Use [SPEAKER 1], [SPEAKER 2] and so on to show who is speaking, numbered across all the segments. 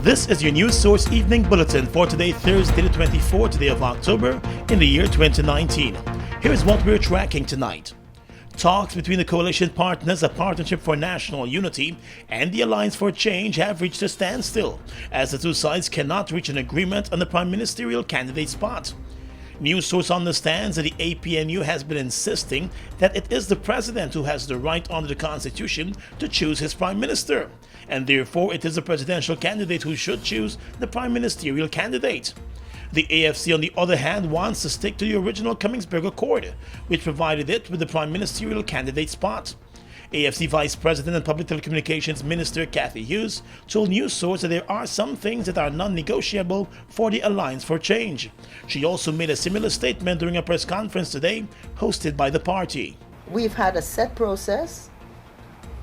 [SPEAKER 1] This is your News Source Evening Bulletin for today, Thursday the 24th day of October in the year 2019. Here is what we're tracking tonight. Talks between the coalition partners, a Partnership for National Unity, and the Alliance for Change have reached a standstill, as the two sides cannot reach an agreement on the prime ministerial candidate spot. News source understands that the APNU has been insisting that it is the president who has the right under the Constitution to choose his prime minister, and therefore it is the presidential candidate who should choose the prime ministerial candidate. The AFC, on the other hand, wants to stick to the original Cummingsburg Accord, which provided it with the prime ministerial candidate spot. AFC Vice President and Public Telecommunications Minister Cathy Hughes told News Source that there are some things that are non-negotiable for the Alliance for Change. She also made a similar statement during a press conference today hosted by the party.
[SPEAKER 2] We've had a set process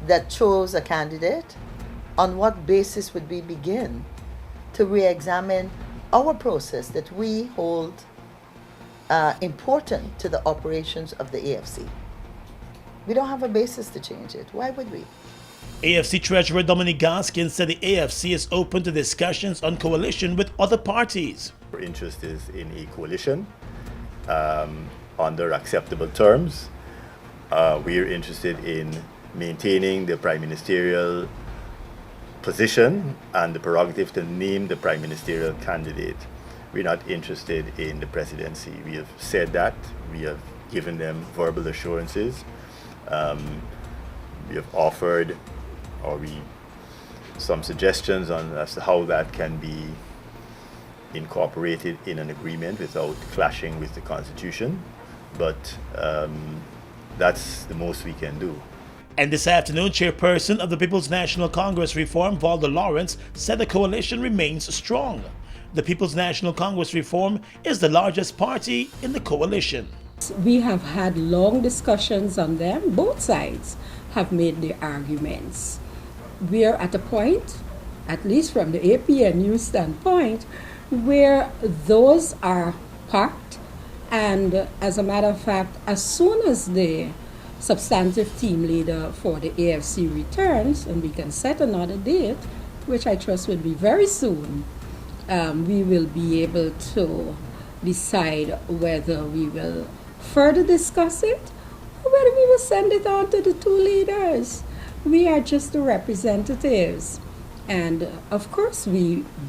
[SPEAKER 2] that chose a candidate. On what basis would we begin to re-examine our process that we hold important to the operations of the AFC? We don't have a basis to change it. Why would we?
[SPEAKER 1] AFC Treasurer Dominic Gaskin said the AFC is open to discussions on coalition with other parties.
[SPEAKER 3] Our interest is in a coalition under acceptable terms. We are interested in maintaining the prime ministerial position and the prerogative to name the prime ministerial candidate. We're not interested in the presidency. We have said that. We have given them verbal assurances. We have offered some suggestions on as to how that can be incorporated in an agreement without clashing with the Constitution. But that's the most we can do.
[SPEAKER 1] And this afternoon, Chairperson of the People's National Congress Reform, Valda Lawrence, said the coalition remains strong. The People's National Congress Reform is the largest party in the coalition.
[SPEAKER 4] We have had long discussions on them. Both sides have made their arguments. We are at a point, at least from the APNU standpoint, where those are parked. And as a matter of fact, as soon as the substantive team leader for the AFC returns and we can set another date, which I trust will be very soon, we will be able to decide whether we will further discuss it or whether we will send it on to the two leaders. We are just the representatives. And of course,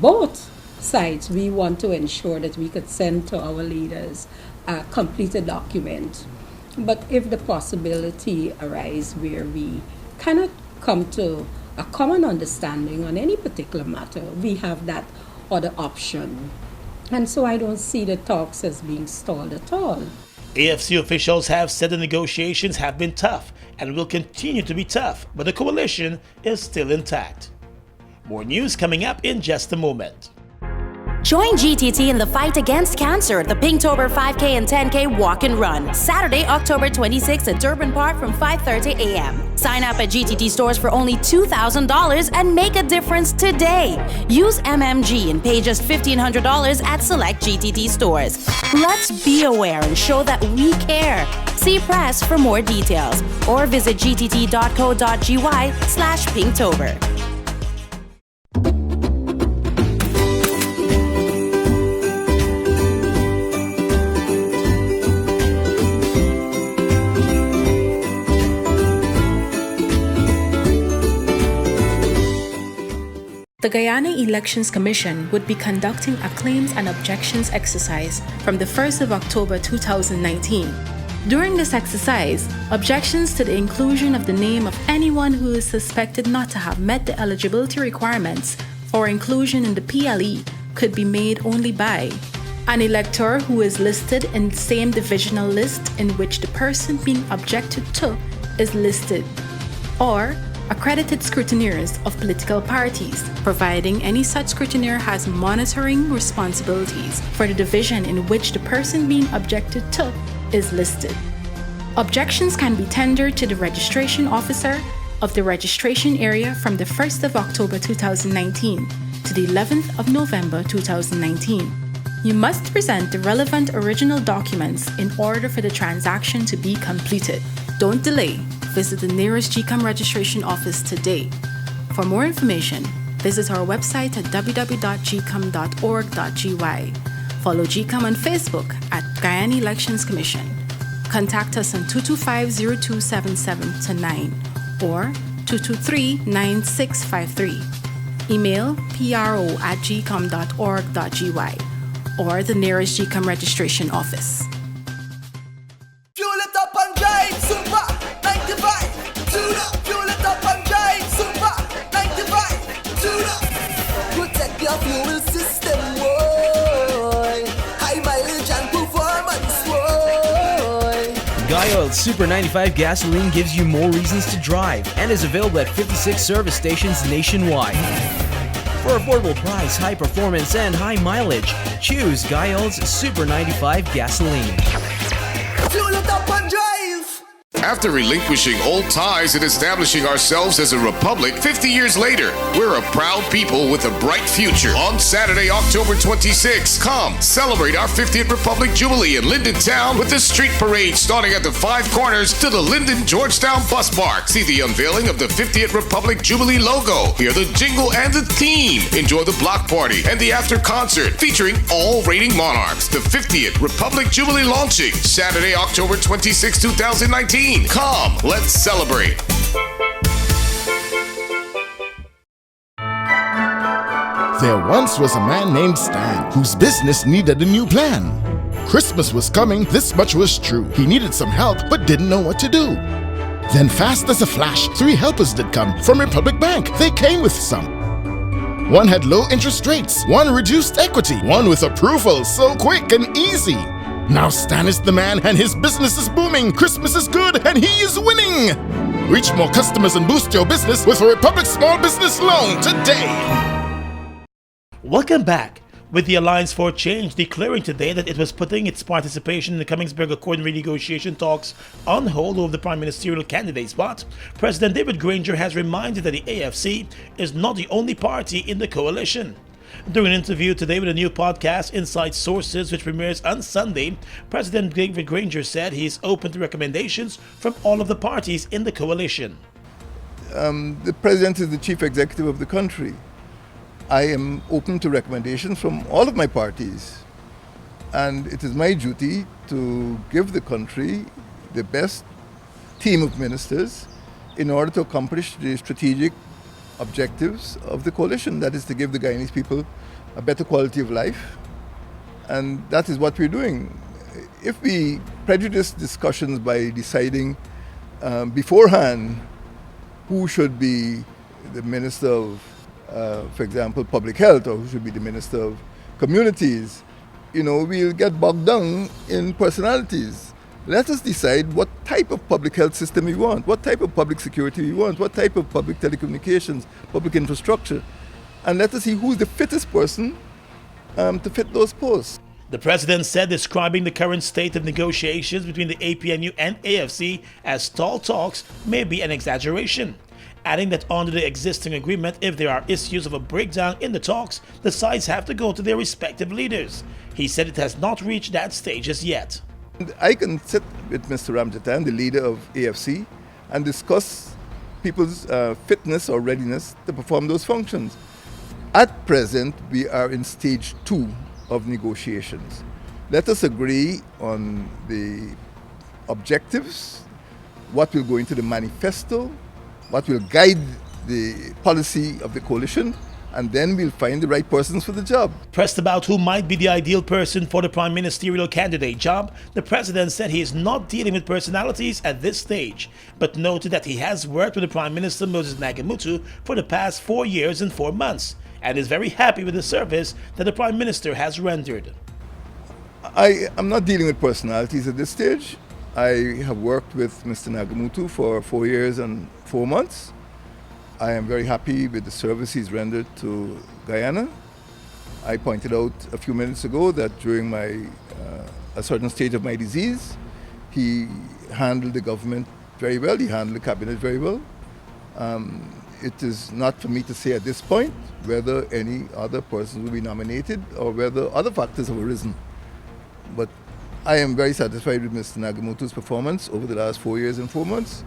[SPEAKER 4] both sides, we want to ensure that we could send to our leaders a completed document. But if the possibility arises where we cannot come to a common understanding on any particular matter, we have that other option. And so I don't see the talks as being stalled at all.
[SPEAKER 1] AFC officials have said the negotiations have been tough and will continue to be tough, but the coalition is still intact. More news coming up in just a moment.
[SPEAKER 5] Join GTT in the fight against cancer at the Pinktober 5K and 10K Walk and Run, Saturday, October 26th at Durban Park from 5:30 a.m. Sign up at GTT stores for only $2,000 and make a difference today. Use MMG and pay just $1,500 at select GTT stores. Let's be aware and show that we care. See press for more details or visit gtt.co.gy/Pinktober.
[SPEAKER 6] The Guyana Elections Commission would be conducting a claims and objections exercise from the 1st of October 2019. During this exercise, objections to the inclusion of the name of anyone who is suspected not to have met the eligibility requirements for inclusion in the PLE could be made only by an elector who is listed in the same divisional list in which the person being objected to is listed, or accredited scrutineers of political parties, providing any such scrutineer has monitoring responsibilities for the division in which the person being objected to is listed. Objections can be tendered to the registration officer of the registration area from the 1st of October 2019 to the 11th of November 2019. You must present the relevant original documents in order for the transaction to be completed. Don't delay. Visit the nearest GCOM registration office today. For more information, visit our website at www.gcom.org.gy. Follow GCOM on Facebook at Guyana Elections Commission. Contact us on 225-0277-9 or 223-9653. Email pro@gcom.org.gy or the nearest GCOM registration office.
[SPEAKER 7] Fuel it up and drive, Super 95. Tune up. Fuel it up and drive, Super 95. Tune up. Protect your fuel system, boy. High mileage and performance, boy.
[SPEAKER 8] Guyana Super 95 gasoline gives you more reasons to drive and is available at 56 service stations nationwide. For affordable price, high performance, and high mileage, choose Guyana's Super 95 gasoline.
[SPEAKER 7] Fuel it up and drive.
[SPEAKER 9] After relinquishing old ties and establishing ourselves as a republic 50 years later, we're a proud people with a bright future. On Saturday, October 26th, come celebrate our 50th Republic Jubilee in Linden Town with the street parade starting at the Five Corners to the Linden Georgetown Bus Park. See the unveiling of the 50th Republic Jubilee logo. Hear the jingle and the theme. Enjoy the block party and the after concert featuring all reigning monarchs. The 50th Republic Jubilee launching Saturday, October 26, 2019. Come, let's celebrate.
[SPEAKER 10] There once was a man named Stan whose business needed a new plan. Christmas was coming, this much was true. He needed some help but didn't know what to do. Then fast as a flash, 3 helpers did come from Republic Bank. They came with some. One had low interest rates, one reduced equity, one with approval so quick and easy. Now Stan is the man and his business is booming. Christmas is good and he is winning. Reach more customers and boost your business with a Republic Small Business Loan today.
[SPEAKER 1] Welcome back. With the Alliance for Change declaring today that it was putting its participation in the Cummings-Berg Accord renegotiation talks on hold over the prime ministerial candidate spot, President David Granger has reminded that the AFC is not the only party in the coalition. During an interview today with a new podcast, Inside Sources, which premieres on Sunday, President David Granger said he is open to recommendations from all of the parties in the coalition.
[SPEAKER 11] The president is the chief executive of the country. I am open to recommendations from all of my parties. And it is my duty to give the country the best team of ministers in order to accomplish the strategic objectives of the coalition. That is to give the Guyanese people a better quality of life. And that is what we're doing. If we prejudice discussions by deciding beforehand who should be the minister of, for example, public health, or who should be the minister of communities, we'll get bogged down in personalities. Let us decide what type of public health system we want, what type of public security we want, what type of public telecommunications, public infrastructure, and let us see who's the fittest person to fit those posts.
[SPEAKER 1] The president said describing the current state of negotiations between the APNU and AFC as stall talks may be an exaggeration, adding that under the existing agreement, if there are issues of a breakdown in the talks, the sides have to go to their respective leaders. He said it has not reached that stage as yet.
[SPEAKER 11] I can sit with Mr. Ramjatan, the leader of AFC, and discuss people's fitness or readiness to perform those functions. At present, we are in stage 2 of negotiations. Let us agree on the objectives, what will go into the manifesto, what will guide the policy of the coalition, and then we'll find the right persons for the job.
[SPEAKER 1] Pressed about who might be the ideal person for the prime ministerial candidate job, the president said he is not dealing with personalities at this stage, but noted that he has worked with the Prime Minister Moses Nagamutu for the past 4 years and 4 months, and is very happy with the service that the Prime Minister has rendered.
[SPEAKER 11] I am not dealing with personalities at this stage. I have worked with Mr. Nagamutu for 4 years and 4 months. I am very happy with the service he's rendered to Guyana. I pointed out a few minutes ago that during a certain stage of my disease, he handled the government very well, he handled the cabinet very well. It is not for me to say at this point whether any other person will be nominated or whether other factors have arisen. But I am very satisfied with Mr. Nagamutu's performance over the last 4 years and 4 months.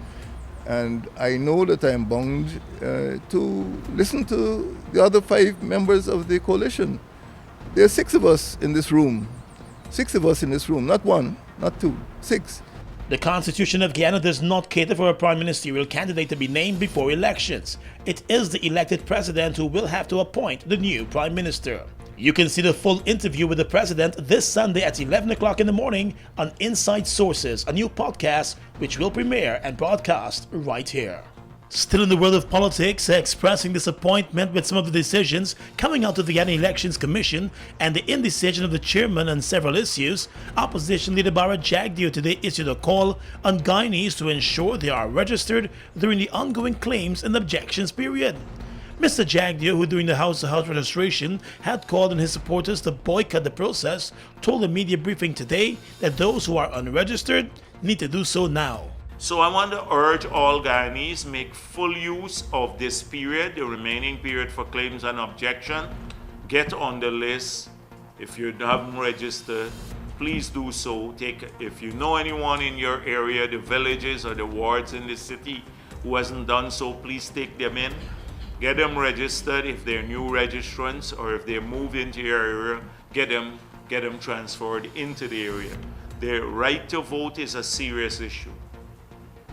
[SPEAKER 11] And I know that I am bound to listen to the other 5 members of the coalition. There are 6 of us in this room. 6 of us in this room, not 1, not 2, 6.
[SPEAKER 1] The Constitution of Guyana does not cater for a prime ministerial candidate to be named before elections. It is the elected president who will have to appoint the new prime minister. You can see the full interview with the president this Sunday at 11 o'clock in the morning on Inside Sources, a new podcast which will premiere and broadcast right here. Still in the world of politics, expressing disappointment with some of the decisions coming out of the Guyana Elections Commission and the indecision of the chairman on several issues, opposition leader Jagdeo today issued a call on Guyanese to ensure they are registered during the ongoing claims and objections period. Mr. Jagdeo, who during the house-to-house registration had called on his supporters to boycott the process, told a media briefing today that those who are unregistered need to do so now.
[SPEAKER 12] So I want to urge all Guyanese make full use of this period, the remaining period for claims and objection. Get on the list. If you haven't registered, please do so. If you know anyone in your area, the villages or the wards in the city who hasn't done so, please take them in. Get them registered if they're new registrants, or if they moved into your area, get them transferred into the area. The right to vote is a serious issue.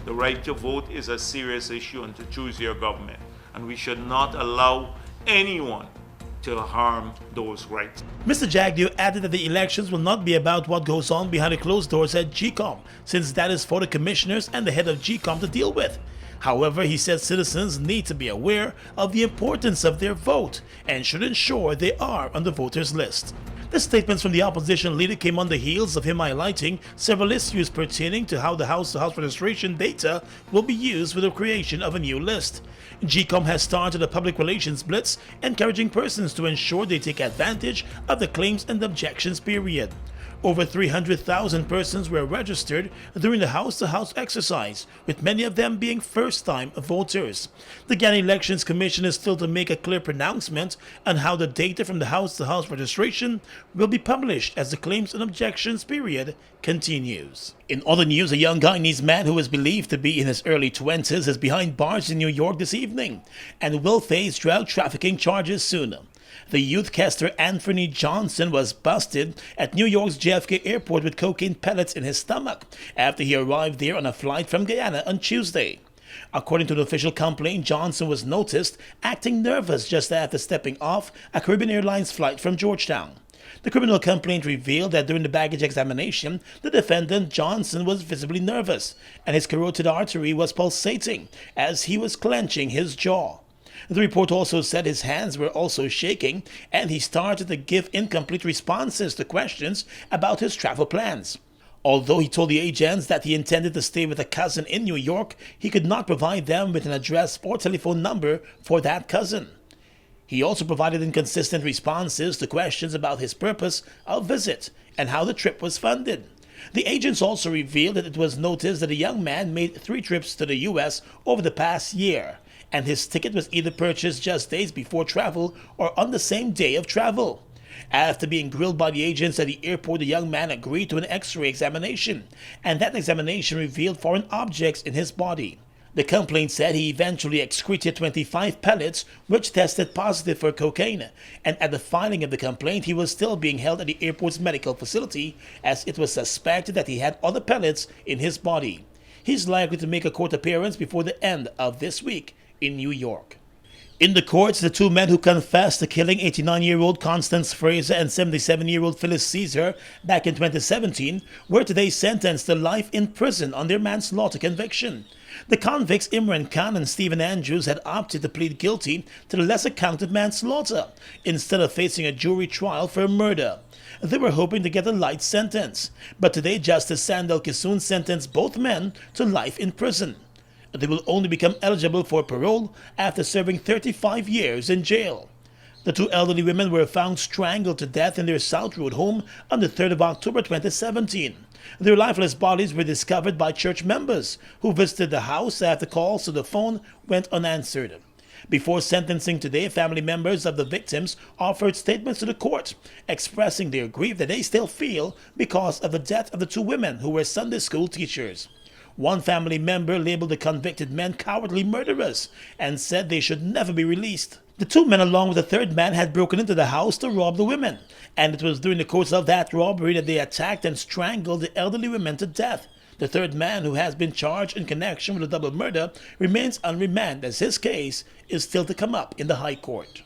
[SPEAKER 12] The right to vote is a serious issue, and to choose your government. And we should not allow anyone to harm those rights.
[SPEAKER 1] Mr. Jagdeo added that the elections will not be about what goes on behind the closed doors at GCOM, since that is for the commissioners and the head of GCOM to deal with. However, he said citizens need to be aware of the importance of their vote and should ensure they are on the voters list. The statements from the opposition leader came on the heels of him highlighting several issues pertaining to how the house-to-house registration data will be used with the creation of a new list. GCOM has started a public relations blitz encouraging persons to ensure they take advantage of the claims and objections period. Over 300,000 persons were registered during the house-to-house exercise, with many of them being first-time voters. The Guyana Elections Commission is still to make a clear pronouncement on how the data from the house-to-house registration will be published as the claims and objections period continues. In other news, a young Guyanese man who is believed to be in his early 20s is behind bars in New York this evening and will face drug trafficking charges soon. The youthcaster Anthony Johnson was busted at New York's JFK airport with cocaine pellets in his stomach after he arrived there on a flight from Guyana on Tuesday. According to the official complaint, Johnson was noticed acting nervous just after stepping off a Caribbean Airlines flight from Georgetown. The criminal complaint revealed that during the baggage examination, the defendant Johnson was visibly nervous and his carotid artery was pulsating as he was clenching his jaw. The report also said his hands were also shaking and he started to give incomplete responses to questions about his travel plans. Although he told the agents that he intended to stay with a cousin in New York, he could not provide them with an address or telephone number for that cousin. He also provided inconsistent responses to questions about his purpose of visit and how the trip was funded. The agents also revealed that it was noticed that the young man made 3 trips to the U.S. over the past year, and his ticket was either purchased just days before travel or on the same day of travel. After being grilled by the agents at the airport, the young man agreed to an X-ray examination, and that examination revealed foreign objects in his body. The complaint said he eventually excreted 25 pellets, which tested positive for cocaine, and at the filing of the complaint, he was still being held at the airport's medical facility as it was suspected that he had other pellets in his body. He's likely to make a court appearance before the end of this week in New York. In the courts, the 2 men who confessed to killing 89-year-old Constance Fraser and 77-year-old Phyllis Caesar back in 2017 were today sentenced to life in prison on their manslaughter conviction. The convicts Imran Khan and Stephen Andrews had opted to plead guilty to the lesser count of manslaughter instead of facing a jury trial for murder. They were hoping to get a light sentence, but today Justice Sandel Kisoon sentenced both men to life in prison. They will only become eligible for parole after serving 35 years in jail. The 2 elderly women were found strangled to death in their South Road home on the 3rd of October 2017. Their lifeless bodies were discovered by church members who visited the house after calls to the phone went unanswered. Before sentencing today, family members of the victims offered statements to the court, expressing their grief that they still feel because of the death of the 2 women who were Sunday school teachers. One family member labeled the convicted men cowardly murderers and said they should never be released. The two men, along with a third man, had broken into the house to rob the women, and it was during the course of that robbery that they attacked and strangled the elderly women to death. The third man, who has been charged in connection with the double murder, remains on remand as his case is still to come up in the High Court.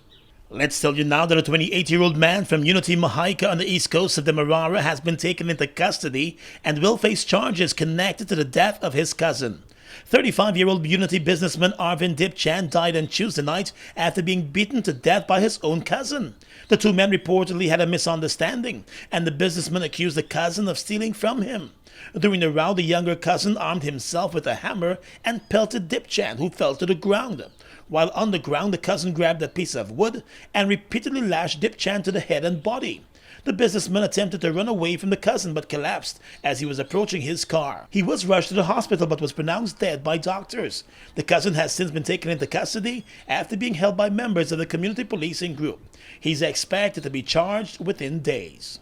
[SPEAKER 1] Let's tell you now that a 28-year-old man from Unity, Mahaica on the east coast of Demerara has been taken into custody and will face charges connected to the death of his cousin. 35-year-old Unity businessman Arvind Dipchan died on Tuesday night after being beaten to death by his own cousin. The two men reportedly had a misunderstanding, and the businessman accused the cousin of stealing from him. During the row, the younger cousin armed himself with a hammer and pelted Dipchan, who fell to the ground. While on the ground, the cousin grabbed a piece of wood and repeatedly lashed Dipchan to the head and body. The businessman attempted to run away from the cousin but collapsed as he was approaching his car. He was rushed to the hospital but was pronounced dead by doctors. The cousin has since been taken into custody after being held by members of the community policing group. He's expected to be charged within days.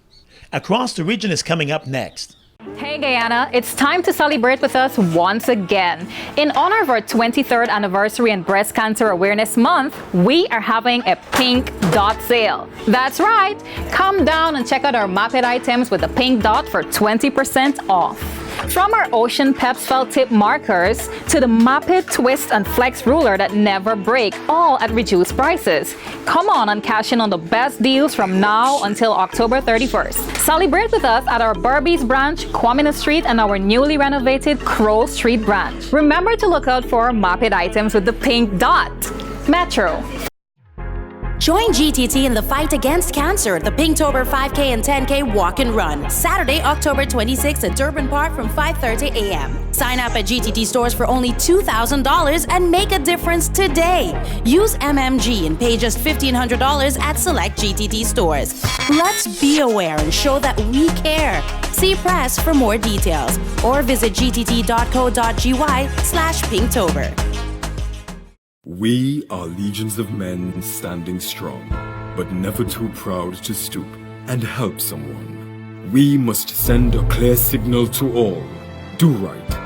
[SPEAKER 1] Across the Region is coming up next.
[SPEAKER 13] Hey Guyana, it's time to celebrate with us once again. In honor of our 23rd anniversary and Breast Cancer Awareness Month, we are having a pink dot sale. That's right, come down and check out our Mapit items with a pink dot for 20% off. From our Ocean Peps felt tip markers to the Mapit Twist and Flex ruler that never break, all at reduced prices. Come on and cash in on the best deals from now until October 31st. Celebrate with us at our Burbies branch, Kwamina Street, and our newly renovated Crow Street branch. Remember to look out for our Mapit items with the pink dot. Metro.
[SPEAKER 5] Join GTT in the fight against cancer at the Pinktober 5K and 10K Walk and Run, Saturday, October 26th at Durban Park from 5:30 a.m. Sign up at GTT stores for only $2,000 and make a difference today. Use MMG and pay just $1,500 at select GTT stores. Let's be aware and show that we care. See press for more details or visit gtt.co.gy/Pinktober.
[SPEAKER 14] We are legions of men standing strong, but never too proud to stoop and help someone. We must send a clear signal to all. Do right,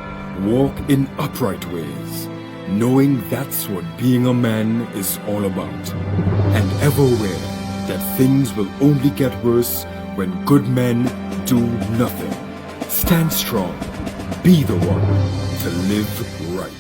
[SPEAKER 14] walk in upright ways, knowing that's what being a man is all about. And ever aware that things will only get worse when good men do nothing. Stand strong, be the one to live right.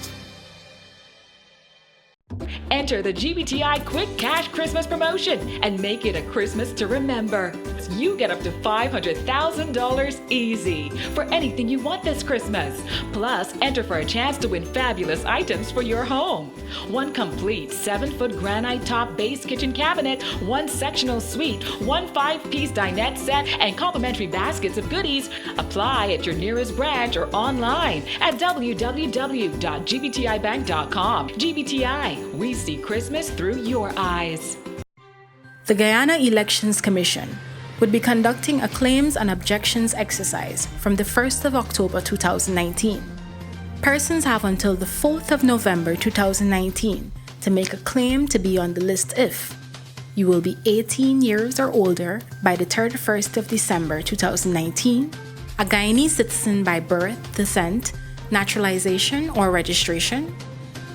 [SPEAKER 15] Enter the GBTI Quick Cash Christmas promotion and make it a Christmas to remember. You get up to $500,000 easy for anything you want this Christmas. Plus, enter for a chance to win fabulous items for your home. One complete 7-foot granite top base kitchen cabinet, one sectional suite, one 5-piece dinette set, and complimentary baskets of goodies. Apply at your nearest branch or online at www.gbtibank.com. GBTI, we see Christmas through your eyes.
[SPEAKER 6] The Guyana Elections Commission would be conducting a claims and objections exercise from the 1st of October 2019. Persons have until the 4th of November 2019 to make a claim to be on the list if you will be 18 years or older by the 31st of December 2019, a Guyanese citizen by birth, descent, naturalization, or registration,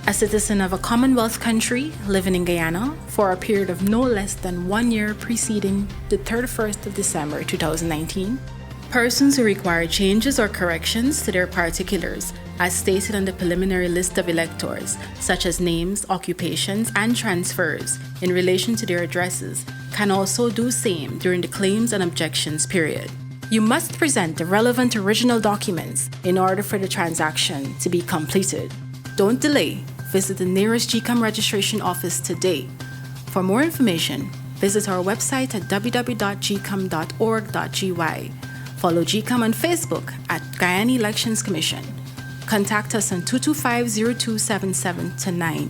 [SPEAKER 6] a citizen of a Commonwealth country living in Guyana for a period of no less than 1 year preceding the 31st of December 2019, persons who require changes or corrections to their particulars as stated on the preliminary list of electors, such as names, occupations, and transfers in relation to their addresses, can also do same during the claims and objections period. You must present the relevant original documents in order for the transaction to be completed. Don't delay. Visit the nearest GCOM registration office today. For more information, visit our website at www.gcom.org.gy. Follow GCOM on Facebook at Guyana Elections Commission. Contact us on 225-0277-9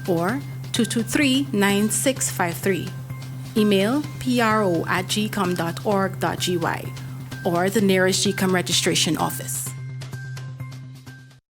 [SPEAKER 6] or 223-9653. Email pro@gcom.org.gy or the nearest GCOM registration office.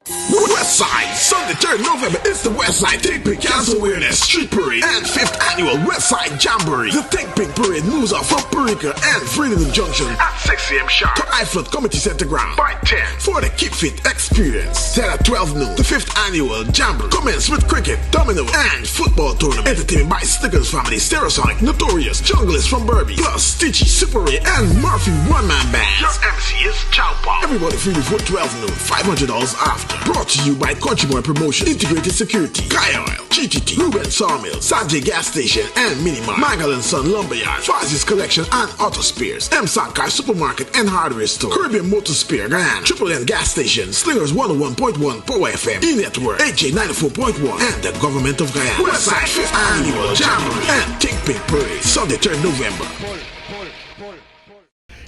[SPEAKER 16] Westside 23rd November is the Westside Think Pink Cancer Awareness Street Parade and 5th Annual Westside Jamboree. The Think Pink Parade moves off from Parika and Freedom Junction at 6 a.m. sharp to iFlood Community Center Ground by 10 for the Keep Fit experience. Then at 12 noon, the 5th Annual Jamboree commences with cricket, domino, and football tournament. Entertainment by Stickers Family, Stereosonic, Notorious, Junglist from Burby, plus Stitchy, Super Ray, and Murphy one-man band. Your MC is Chow Pop. Everybody free before 12 noon, $500 after. Brought to you by Countryboy Promotion, Integrated Security, Guy Oil, GTT, Ruben Sawmill, Sanjay Gas Station, and Minimart, Magal & Son Lumberyard, Fazzi's Collection and Auto Spares, M. Sankar Supermarket and Hardware Store, Caribbean Motor Spare, Guyana, Triple N Gas Station, Slingers 101.1, Power FM, E-Network, HJ 94.1, and the Government of Guyana. Westside 5th Annual Jamboree and Think Pink Parade, Sunday 3rd November.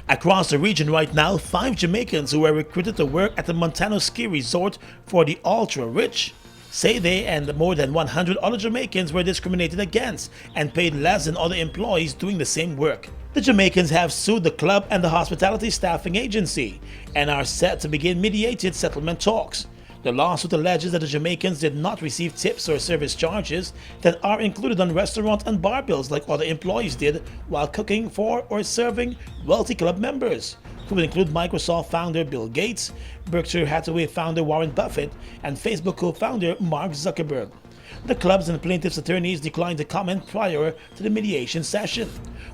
[SPEAKER 1] Across the region right now, 5 Jamaicans who were recruited to work at the Montano ski resort for the ultra-rich say they and more than 100 other Jamaicans were discriminated against and paid less than other employees doing the same work. The Jamaicans have sued the club and the hospitality staffing agency and are set to begin mediated settlement talks. The lawsuit alleges that the Jamaicans did not receive tips or service charges that are included on restaurant and bar bills like other employees did while cooking for or serving wealthy club members, who would include Microsoft founder Bill Gates, Berkshire Hathaway founder Warren Buffett, and Facebook co-founder Mark Zuckerberg. The clubs and plaintiffs' attorneys declined to comment prior to the mediation session.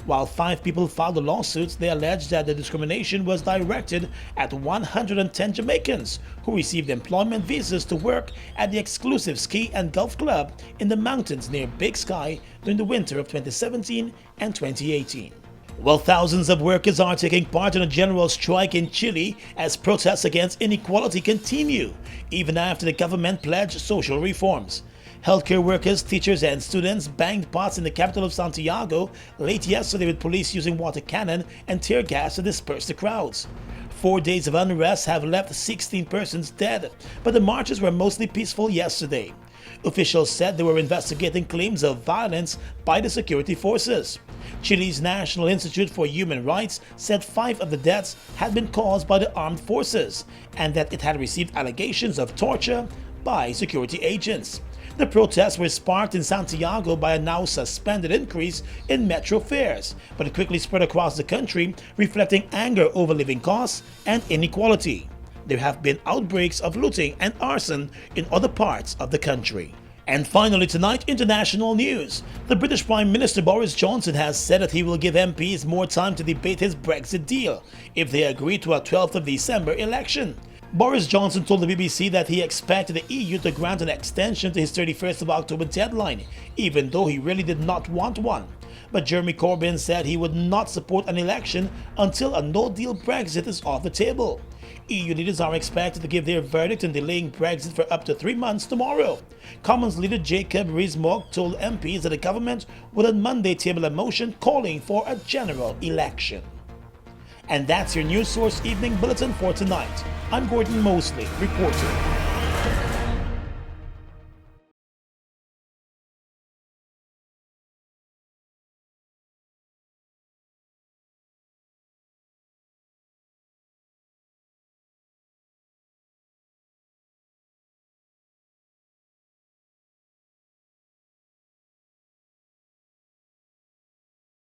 [SPEAKER 1] While 5 people filed the lawsuits, they alleged that the discrimination was directed at 110 Jamaicans who received employment visas to work at the exclusive ski and golf club in the mountains near Big Sky during the winter of 2017 and 2018. Well, thousands of workers are taking part in a general strike in Chile as protests against inequality continue, even after the government pledged social reforms. Healthcare workers, teachers, and students banged pots in the capital of Santiago late yesterday with police using water cannon and tear gas to disperse the crowds. 4 days of unrest have left 16 persons dead, but the marches were mostly peaceful yesterday. Officials said they were investigating claims of violence by the security forces. Chile's National Institute for Human Rights said 5 of the deaths had been caused by the armed forces and that it had received allegations of torture by security agents. The protests were sparked in Santiago by a now suspended increase in metro fares, but it quickly spread across the country, reflecting anger over living costs and inequality. There have been outbreaks of looting and arson in other parts of the country. And finally tonight, international news. The British Prime Minister Boris Johnson has said that he will give MPs more time to debate his Brexit deal if they agree to a 12th of December election. Boris Johnson told the BBC that he expected the EU to grant an extension to his 31st of October deadline, even though he really did not want one. But Jeremy Corbyn said he would not support an election until a no-deal Brexit is off the table. EU leaders are expected to give their verdict on delaying Brexit for up to 3 months tomorrow. Commons leader Jacob Rees-Mogg told MPs that the government would on Monday table a motion calling for a general election. And that's your News Source Evening Bulletin for tonight. I'm Gordon Mosley, reporter.